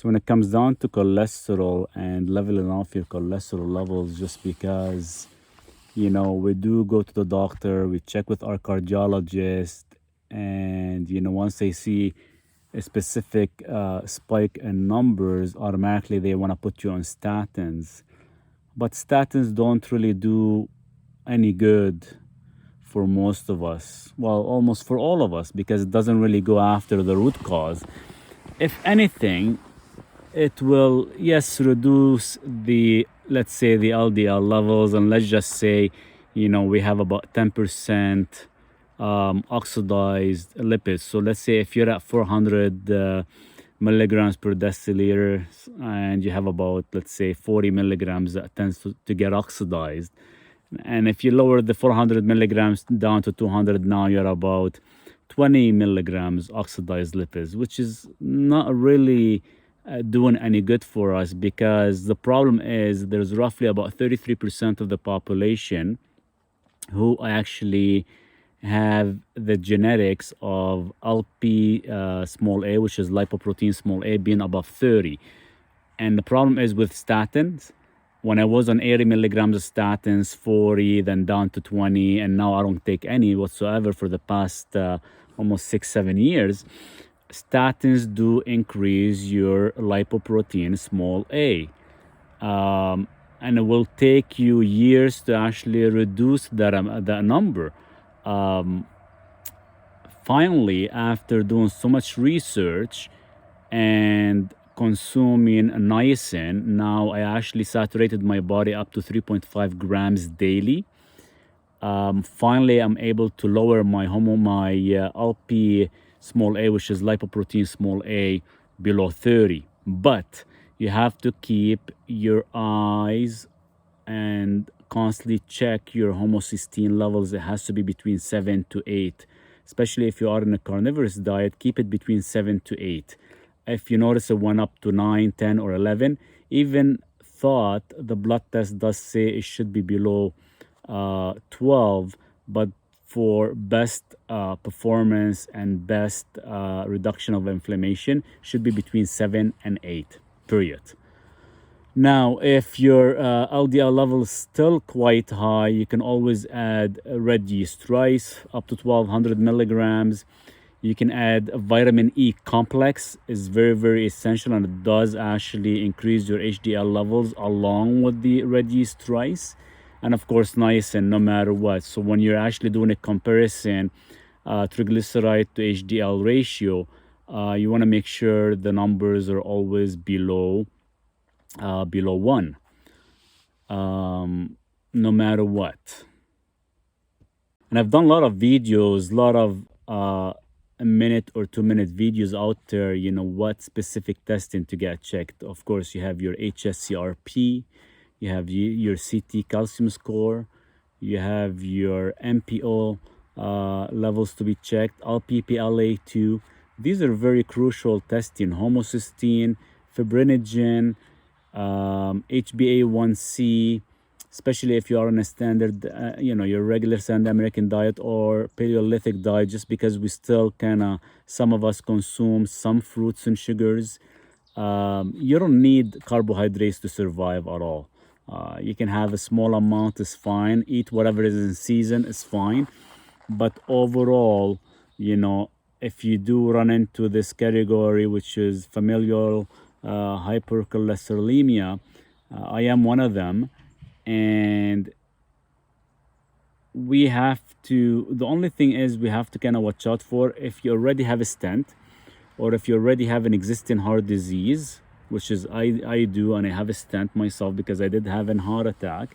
So when it comes down to cholesterol and leveling off your cholesterol levels, just because, we do go to the doctor, we check with our cardiologist, and, once they see a specific spike in numbers, automatically they want to put you on statins. But statins don't really do any good for most of us. Well, almost for all of us, because it doesn't really go after the root cause. If anything, it will, yes, reduce the, let's say, the LDL levels, and let's just say, we have about 10% oxidized lipids. So let's say if you're at 400 milligrams per deciliter and you have about, let's say, 40 milligrams that tends to get oxidized. And if you lower the 400 milligrams down to 200, now you're about 20 milligrams oxidized lipids, which is not really doing any good for us, because the problem is there's roughly about 33% of the population who actually have the genetics of LP small a, which is lipoprotein small a, being above 30. And the problem is with statins, when I was on 80 milligrams of statins, 40, then down to 20, and now I don't take any whatsoever for the past almost 6-7 years. Statins do increase your lipoprotein small a. And it will take you years to actually reduce that number. Finally, after doing so much research and consuming niacin, now I actually saturated my body up to 3.5 grams daily. Finally, I'm able to lower my LP small a, which is lipoprotein small a, below 30. But you have to keep your eyes and constantly check your homocysteine levels. It has to be between 7 to 8. Especially if you are in a carnivorous diet, keep it between 7 to 8. If you notice it went up to 9, 10, or 11, even thought the blood test does say it should be below 12, but for best performance and best reduction of inflammation, should be between 7 and 8, period. Now, if your LDL level is still quite high, you can always add red yeast rice up to 1200 milligrams. You can add a vitamin E complex. Is very, very essential, and it does actually increase your HDL levels along with the red yeast rice. And of course, niacin, no matter what. So when you're actually doing a comparison, triglyceride to HDL ratio, you want to make sure the numbers are always below 1, no matter what. And I've done a lot of videos, a lot of a minute or 2 minute videos out there, what specific testing to get checked. Of course, you have your HSCRP, you have your CT calcium score, you have your MPO levels to be checked, LPPLA2. These are very crucial testing. Homocysteine, fibrinogen, HbA1c, especially if you are on a standard, your regular standard American diet or Paleolithic diet, just because we still some of us consume some fruits and sugars. You don't need carbohydrates to survive at all. You can have a small amount, is fine. Eat whatever is in season, is fine. But overall, if you do run into this category, which is familial hypercholesterolemia, I am one of them. And we have to, the only thing is we have to watch out for, if you already have a stent, or if you already have an existing heart disease, which is I do, and I have a stent myself because I did have a heart attack.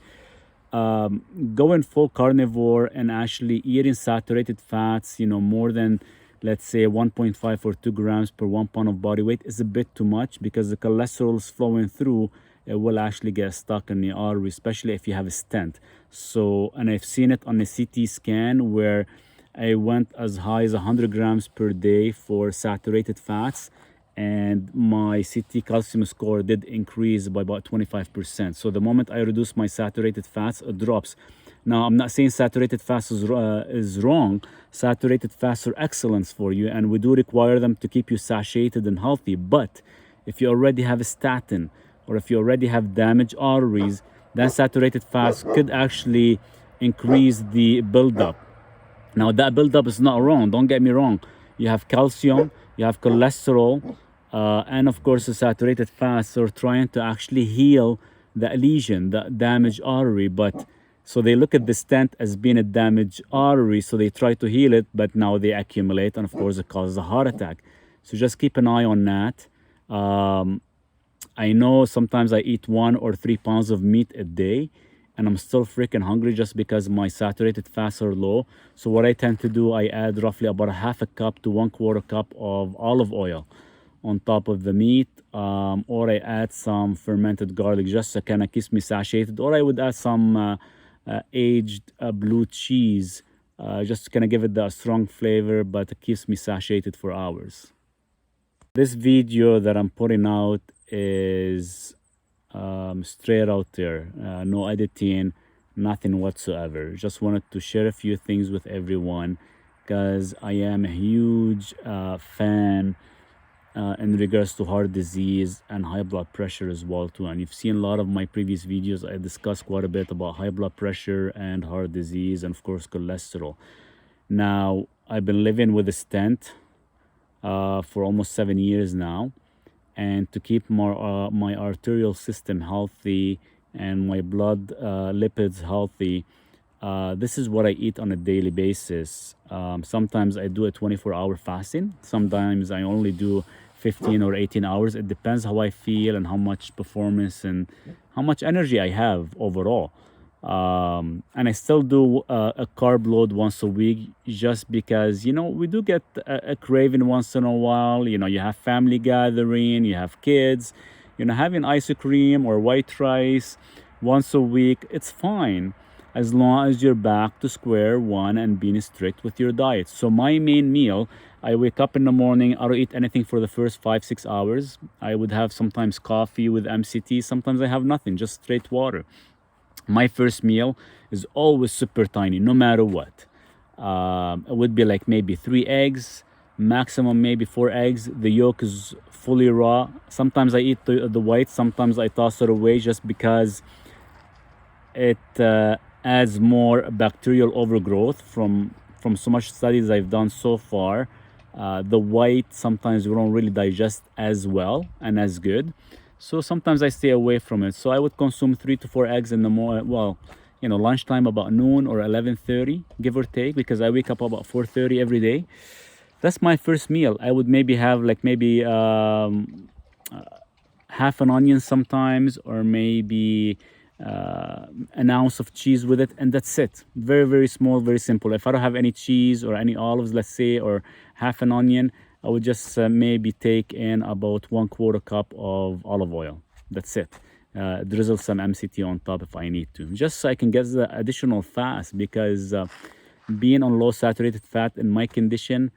Going full carnivore and actually eating saturated fats, more than, let's say, 1.5 or 2 grams per 1 pound of body weight is a bit too much, because the cholesterol is flowing through. It will actually get stuck in the artery, especially if you have a stent. So, and I've seen it on a CT scan where I went as high as 100 grams per day for saturated fats, and my CT calcium score did increase by about 25%. So the moment I reduce my saturated fats, it drops. Now, I'm not saying saturated fats is wrong. Saturated fats are excellent for you, and we do require them to keep you satiated and healthy. But If you already have a statin or if you already have damaged arteries, then saturated fats could actually increase the buildup. Now, that buildup is not wrong. Don't get me wrong. You have calcium, you have cholesterol, and of course, the saturated fats are trying to actually heal the lesion, the damaged artery. But so they look at the stent as being a damaged artery, so they try to heal it, but now they accumulate, and of course, it causes a heart attack. So just keep an eye on that. I know sometimes I eat 1 or 3 pounds of meat a day, and I'm still freaking hungry just because my saturated fats are low. So what I tend to do, I add roughly about a half a cup to 1/4 cup of olive oil on top of the meat, or I add some fermented garlic just to kind of keeps me satiated, or I would add some aged blue cheese just to kind of give it the strong flavor, but it keeps me satiated for hours. This video that I'm putting out is straight out there, no editing, nothing whatsoever. Just wanted to share a few things with everyone because I am a huge fan in regards to heart disease and high blood pressure as well too. And you've seen a lot of my previous videos. I discussed quite a bit about high blood pressure and heart disease and of course cholesterol. Now, I've been living with a stent for almost 7 years now, and to keep my arterial system healthy and my blood lipids healthy, this is what I eat on a daily basis. Sometimes I do a 24-hour fasting. Sometimes I only do 15 or 18 hours. It depends how I feel and how much performance and how much energy I have overall. And I still do a carb load once a week just because, we do get a craving once in a while. You have family gathering, you have kids, having ice cream or white rice once a week, it's fine as long as you're back to square one and being strict with your diet. So my main meal, I wake up in the morning, I don't eat anything for the first 5-6 hours. I would have sometimes coffee with MCT, sometimes I have nothing, just straight water. My first meal is always super tiny, no matter what. It would be like maybe 3 eggs, maximum maybe 4 eggs. The yolk is fully raw. Sometimes I eat the white, sometimes I toss it away just because it adds more bacterial overgrowth from so much studies I've done so far. The white sometimes we don't really digest as well and as good. So sometimes I stay away from it. So I would consume 3 to 4 eggs in the morning. Well, lunchtime about noon or 11:30, give or take, because I wake up about 4:30 every day. That's my first meal. I would maybe have half an onion sometimes, or maybe an ounce of cheese with it, and that's it. Very, very small, very simple. If I don't have any cheese or any olives, let's say, or half an onion, I would just maybe take in about 1/4 cup of olive oil. That's it. Drizzle some MCT on top if I need to, just so I can get the additional fat, because being on low saturated fat in my condition,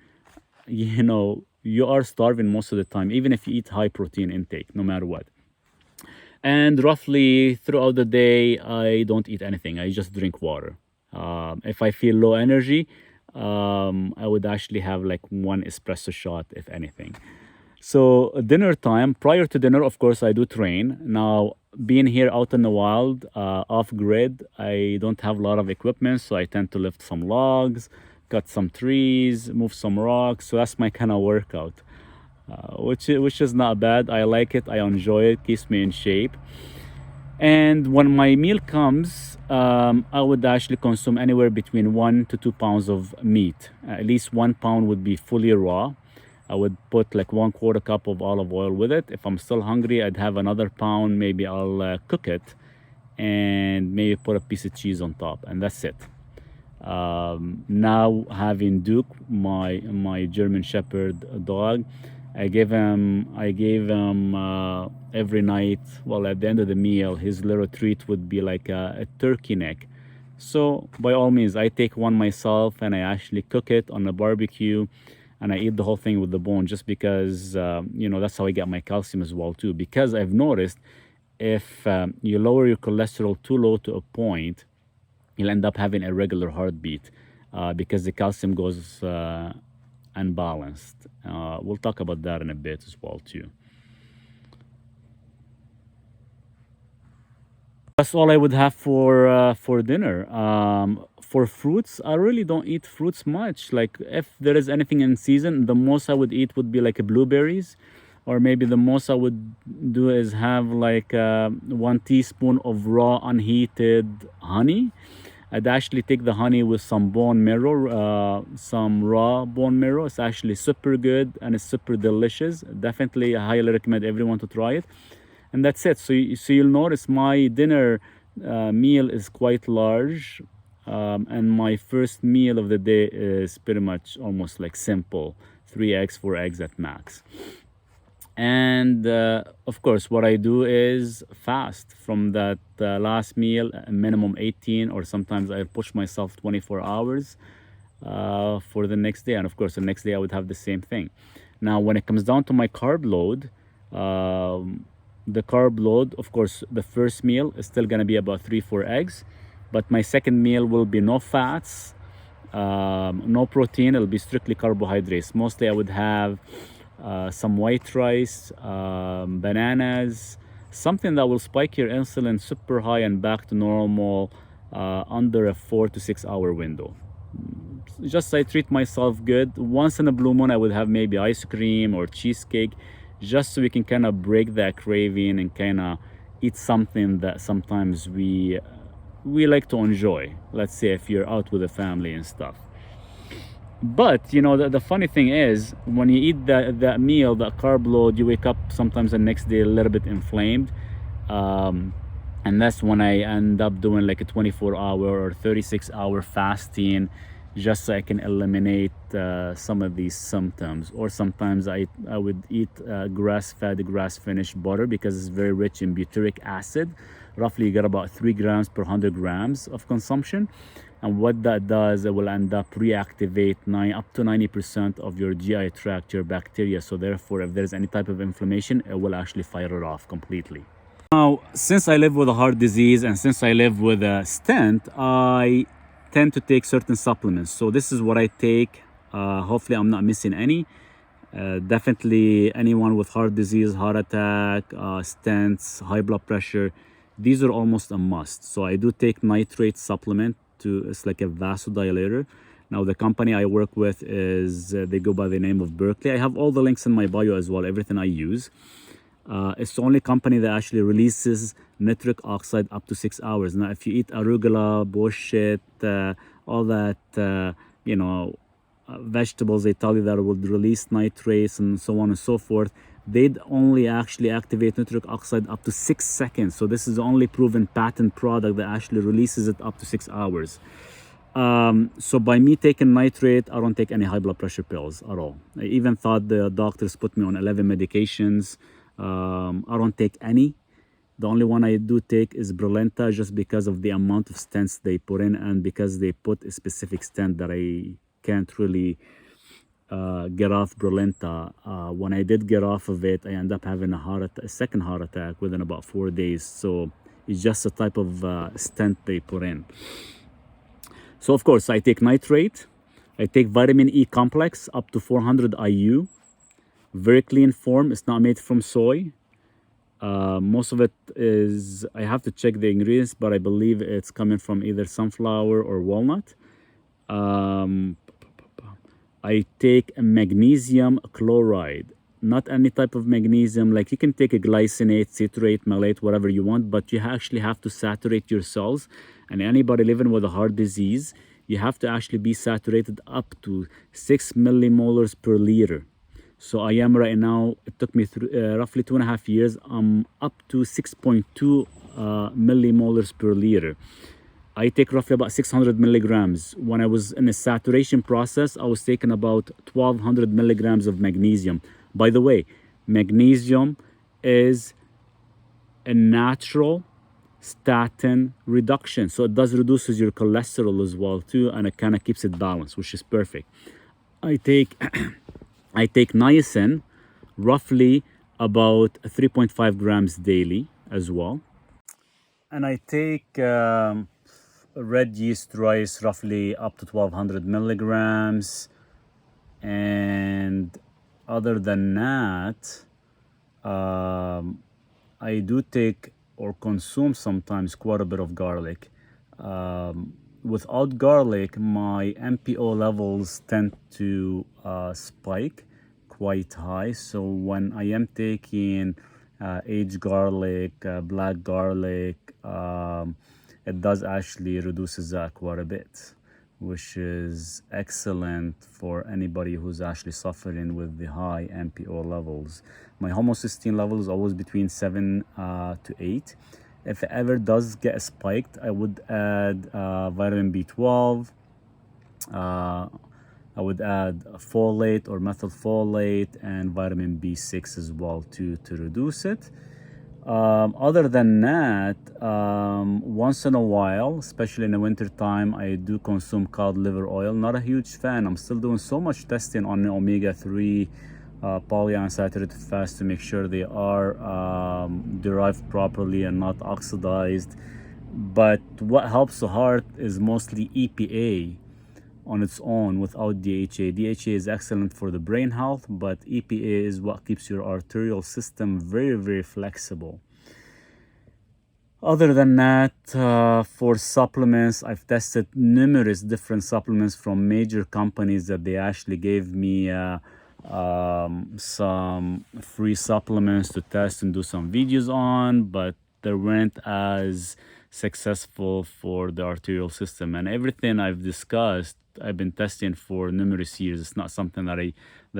you are starving most of the time, even if you eat high protein intake, no matter what. And roughly throughout the day, I don't eat anything. I just drink water. If I feel low energy, I would actually have like 1 espresso shot, if anything. So dinner time, prior to dinner, of course, I do train. Now, being here out in the wild, off grid, I don't have a lot of equipment, so I tend to lift some logs, cut some trees, move some rocks. So that's my kind of workout, which is not bad. I like it. I enjoy it. Keeps me in shape. And when my meal comes, I would actually consume anywhere between 1 to 2 pounds of meat. At least 1 pound would be fully raw. I would put like 1/4 cup of olive oil with it. If I'm still hungry, I'd have another pound. Maybe I'll cook it and maybe put a piece of cheese on top, and that's it. Now having Duke, my German Shepherd dog, I gave him every night. Well, at the end of the meal, his little treat would be like a turkey neck. So by all means, I take one myself and I actually cook it on a barbecue, and I eat the whole thing with the bone, just because that's how I get my calcium as well too. Because I've noticed if you lower your cholesterol too low to a point, you'll end up having a irregular heartbeat because the calcium goes unbalanced. We'll talk about that in a bit as well too. That's all I would have for dinner. For fruits, I really don't eat fruits much. Like if there is anything in season, the most I would eat would be like blueberries, or maybe the most I would do is have like 1 teaspoon of raw unheated honey. I'd actually take the honey with some bone marrow, some raw bone marrow. It's actually super good and it's super delicious. Definitely, I highly recommend everyone to try it. And that's it. So you'll notice my dinner meal is quite large, and my first meal of the day is pretty much almost like simple: 3 eggs, 4 eggs at max. And of course, what I do is fast from that last meal, a minimum 18, or sometimes I push myself 24 hours for the next day. And of course, the next day I would have the same thing. Now, when it comes down to my carb load, the carb load, of course, the first meal is still going to be about 3, 4 eggs, but my second meal will be no fats, no protein. It'll be strictly carbohydrates. Mostly I would have some white rice, bananas, something that will spike your insulin super high and back to normal under a 4 to 6 hour window. Just I treat myself good. Once in a blue moon, I would have maybe ice cream or cheesecake, just so we can kind of break that craving and kind of eat something that sometimes we like to enjoy. Let's say if you're out with the family and stuff. But you know, the funny thing is, when you eat that meal, that carb load, you wake up sometimes the next day a little bit inflamed. And that's when I end up doing like a 24-hour or 36-hour fasting, just so I can eliminate some of these symptoms. Or sometimes I would eat grass-fed, grass-finished butter, because it's very rich in butyric acid. Roughly you get about 3 grams per 100 grams of consumption. And what that does, it will end up reactivate up to 90% of your GI tract, your bacteria. So therefore, if there's any type of inflammation, it will actually fire it off completely. Now, since I live with a heart disease and since I live with a stent, I tend to take certain supplements. So this is what I take. Hopefully I'm not missing any. Definitely anyone with heart disease, heart attack, stents, high blood pressure, these are almost a must. So I do take nitrate supplement. It's like a vasodilator. Now the company I work with is they go by the name of Berkeley. I have all the links in my bio as well, everything I use. It's the only company that actually releases nitric oxide up to 6 hours. Now, if you eat arugula, bullshit, all that, vegetables, they tell you that it would release nitrates and so on and so forth. They'd only actually activate nitric oxide up to 6 seconds. So this is the only proven patent product that actually releases it up to 6 hours. So by me taking nitrate, I don't take any high blood pressure pills at all. I even thought the doctors put me on 11 medications. I don't take any. The only one I do take is Brilinta, just because of the amount of stents they put in, and because they put a specific stent that I can't really get off Brilinta. When I did get off of it, I ended up having a second heart attack within about 4 days. So it's just a type of stent they put in. So of course, I take nitrate. I take vitamin E complex up to 400 IU. Very clean form. It's not made from soy. Most of it is, I have to check the ingredients, but I believe it's coming from either sunflower or walnut. I take a magnesium chloride, not any type of magnesium. Like you can take a glycinate, citrate, malate, whatever you want, but you actually have to saturate your cells. And anybody living with a heart disease, you have to actually be saturated up to 6 millimolars per liter. So I am right now, it took me roughly 2.5 years. I'm up to 6.2 millimolars per liter. I take roughly about 600 milligrams. When I was in a saturation process, I was taking about 1200 milligrams of magnesium. By the way, magnesium is a natural statin reduction. So it does reduces your cholesterol as well too, and it kind of keeps it balanced, which is perfect. I take niacin, roughly about 3.5 grams daily as well. And I take red yeast rice, roughly up to 1200 milligrams. And other than that, I do take or consume sometimes quite a bit of garlic. Without garlic, my MPO levels tend to spike quite high. So when I am taking aged garlic, black garlic, it does actually reduces that quite a bit, which is excellent for anybody who's actually suffering with the high MPO levels. My homocysteine level is always between 7 to 8. If it ever does get spiked, I would add vitamin B12. I would add folate or methylfolate and vitamin B6 as well to reduce it. Other than that, once in a while, especially in the winter time, I do consume cod liver oil. Not a huge fan. I'm still doing so much testing on the omega-3 polyunsaturated fats to make sure they are derived properly and not oxidized. But what helps the heart is mostly EPA on its own without DHA. DHA is excellent for the brain health, but EPA is what keeps your arterial system very, very flexible. Other than that, for supplements, I've tested numerous different supplements from major companies that they actually gave me some free supplements to test and do some videos on, but they weren't as successful for the arterial system. And everything I've discussed, I've been testing for numerous years. It's not something that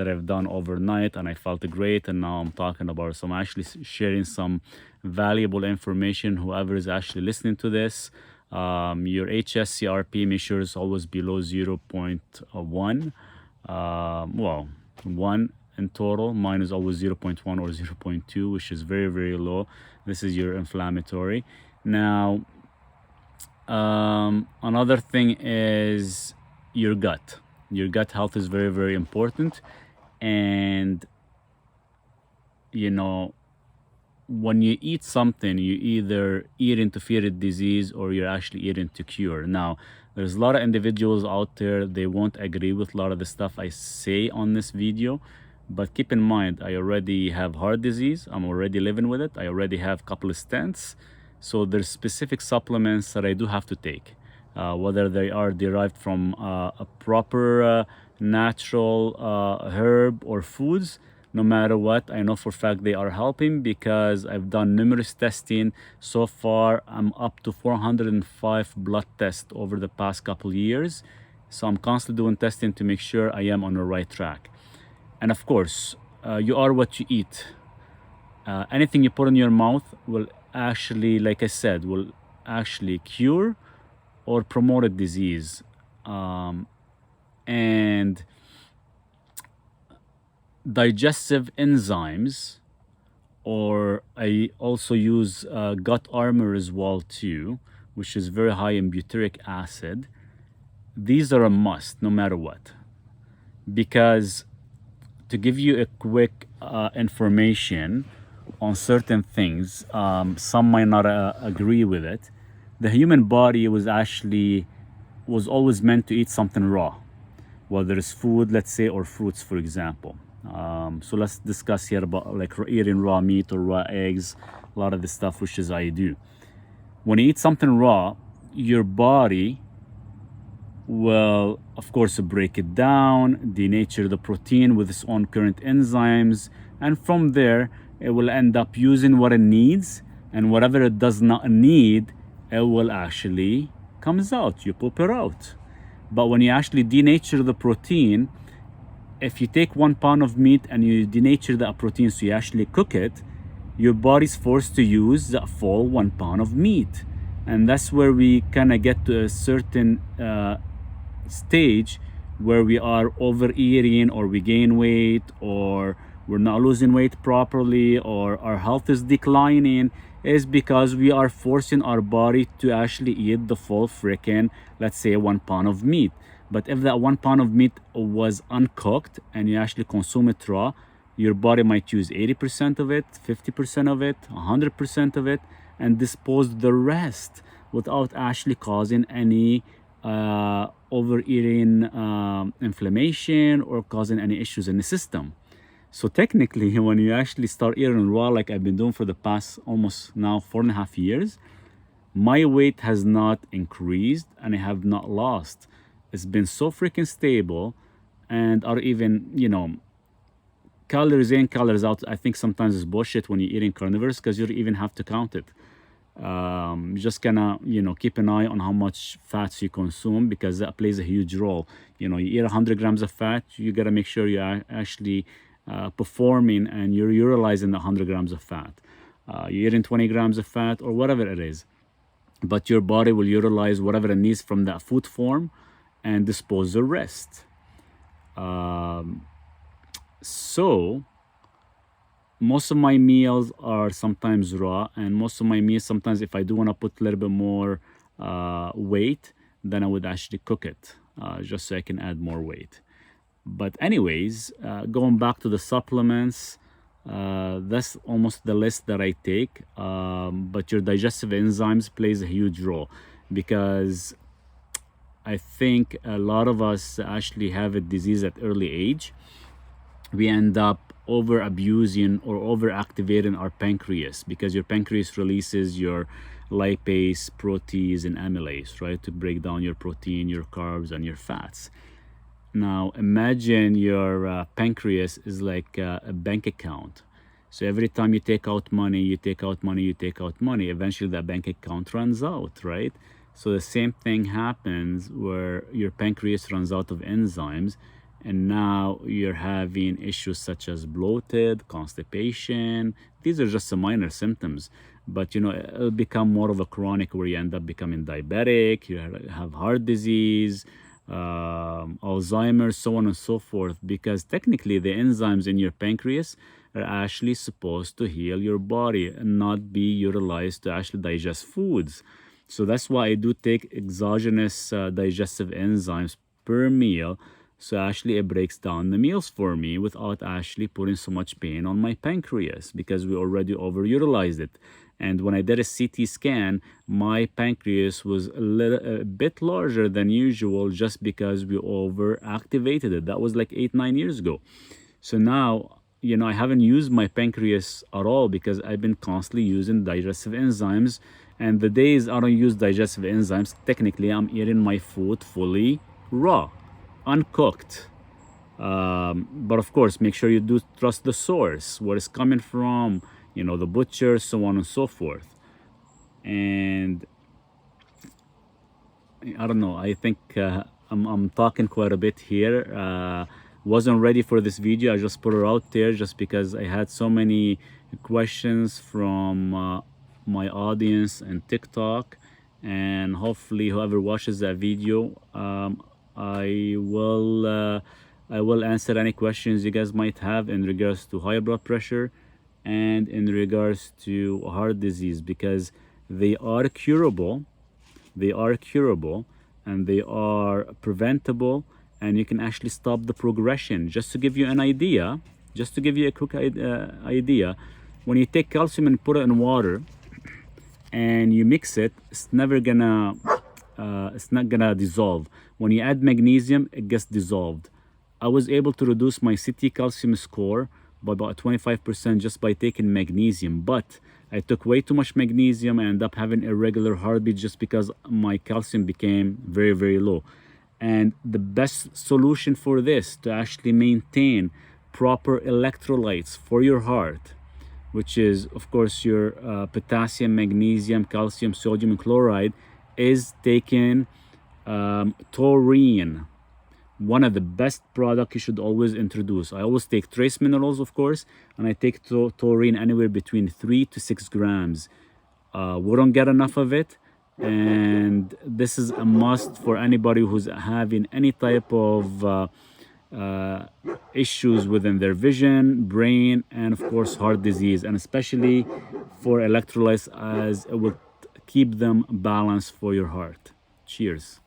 I've done overnight and I felt great and now I'm talking about it. So I'm actually sharing some valuable information. Whoever is actually listening to this, your HSCRP, make sure it's always below 0.1. Well, 1 in total. Mine is always 0.1 or 0.2, which is very, very low. This is your inflammatory. Now, another thing is your gut. Your gut health is very, very important. And, you know, when you eat something, you either eat to feed a disease or you're actually eating to cure. Now, there's a lot of individuals out there, they won't agree with a lot of the stuff I say on this video. But keep in mind, I already have heart disease. I'm already living with it. I already have a couple of stents. So there's specific supplements that I do have to take, whether they are derived from a proper natural herb or foods. No matter what, I know for a fact they are helping because I've done numerous testing. So far, I'm up to 405 blood tests over the past couple of years. So I'm constantly doing testing to make sure I am on the right track. And of course, you are what you eat. Anything you put in your mouth will actually, like I said, will actually cure or promote a disease. And digestive enzymes, or I also use gut armor as well too, which is very high in butyric acid. These are a must no matter what, because to give you a quick information on certain things, some might not agree with it. The human body was always meant to eat something raw, whether it's food, let's say, or fruits, for example. So let's discuss here about like eating raw meat or raw eggs, a lot of the stuff which is I do. When you eat something raw, your body will, of course, break it down, denature the protein with its own current enzymes, and from there, it will end up using what it needs, and whatever it does not need, it will actually comes out. You poop it out. But when you actually denature the protein, if you take 1 pound of meat and you denature that protein, so you actually cook it, your body's forced to use that full 1 pound of meat. And that's where we kind of get to a certain stage where we are overeating, or we gain weight, or we're not losing weight properly, or our health is declining, is because we are forcing our body to actually eat the full freaking, let's say, 1 pound of meat. But if that 1 pound of meat was uncooked and you actually consume it raw, your body might use 80% of it, 50% of it, 100% of it, and dispose the rest without actually causing any overeating inflammation or causing any issues in the system. So technically, when you actually start eating raw, like I've been doing for the past almost now 4.5 years, my weight has not increased and I have not lost. It's been so freaking stable, and or even, calories in, calories out. I think sometimes it's bullshit when you're eating carnivores because you don't even have to count it. You just gonna, keep an eye on how much fats you consume, because that plays a huge role. You eat 100 grams of fat, you gotta make sure you're actually performing and you're utilizing the 100 grams of fat. You're eating 20 grams of fat or whatever it is, but your body will utilize whatever it needs from that food form and dispose the rest. So most of my meals are sometimes raw, and most of my meals, sometimes if I do want to put a little bit more weight, then I would actually cook it, just so I can add more weight. But anyways, going back to the supplements, that's almost the list that I take. But your digestive enzymes plays a huge role, because I think a lot of us actually have a disease at early age. We end up over abusing or over activating our pancreas, because your pancreas releases your lipase, protease, and amylase, right, to break down your protein, your carbs, and your fats. Now imagine your pancreas is like a bank account. So every time you take out money, you take out money, you take out money, eventually that bank account runs out, right? So the same thing happens where your pancreas runs out of enzymes, and now you're having issues such as bloated, constipation. These are just some minor symptoms, but it'll become more of a chronic, where you end up becoming diabetic, you have heart disease, Alzheimer's, so on and so forth, because technically the enzymes in your pancreas are actually supposed to heal your body and not be utilized to actually digest foods. So that's why I do take exogenous digestive enzymes per meal. So actually it breaks down the meals for me without actually putting so much pain on my pancreas, because we already overutilized it. And when I did a CT scan, my pancreas was a bit larger than usual, just because we overactivated it. That was like 8-9 years ago. So now, I haven't used my pancreas at all, because I've been constantly using digestive enzymes. And the days I don't use digestive enzymes, technically I'm eating my food fully raw, uncooked. But of course, make sure you do trust the source, where it's coming from, the butcher, so on and so forth. And I don't know, I think I'm talking quite a bit here. Wasn't ready for this video. I just put it out there just because I had so many questions from my audience and TikTok, and hopefully whoever watches that video, I will answer any questions you guys might have in regards to high blood pressure and in regards to heart disease, because they are curable. They are curable and they are preventable, and you can actually stop the progression. Just to give you an idea, just to give you a quick idea, when you take calcium and put it in water and you mix it, it's not gonna dissolve. When you add magnesium, it gets dissolved. I was able to reduce my CT calcium score by about 25% just by taking magnesium, but I took way too much magnesium. I ended up having irregular heartbeat just because my calcium became very, very low. And the best solution for this, to actually maintain proper electrolytes for your heart, which is of course your potassium, magnesium, calcium, sodium, and chloride, is taking taurine. One of the best products you should always introduce. I always take trace minerals, of course, and I take taurine anywhere between 3 to 6 grams. We don't get enough of it, and this is a must for anybody who's having any type of issues within their vision, brain, and of course heart disease, and especially for electrolytes, as it will keep them balanced for your heart. Cheers.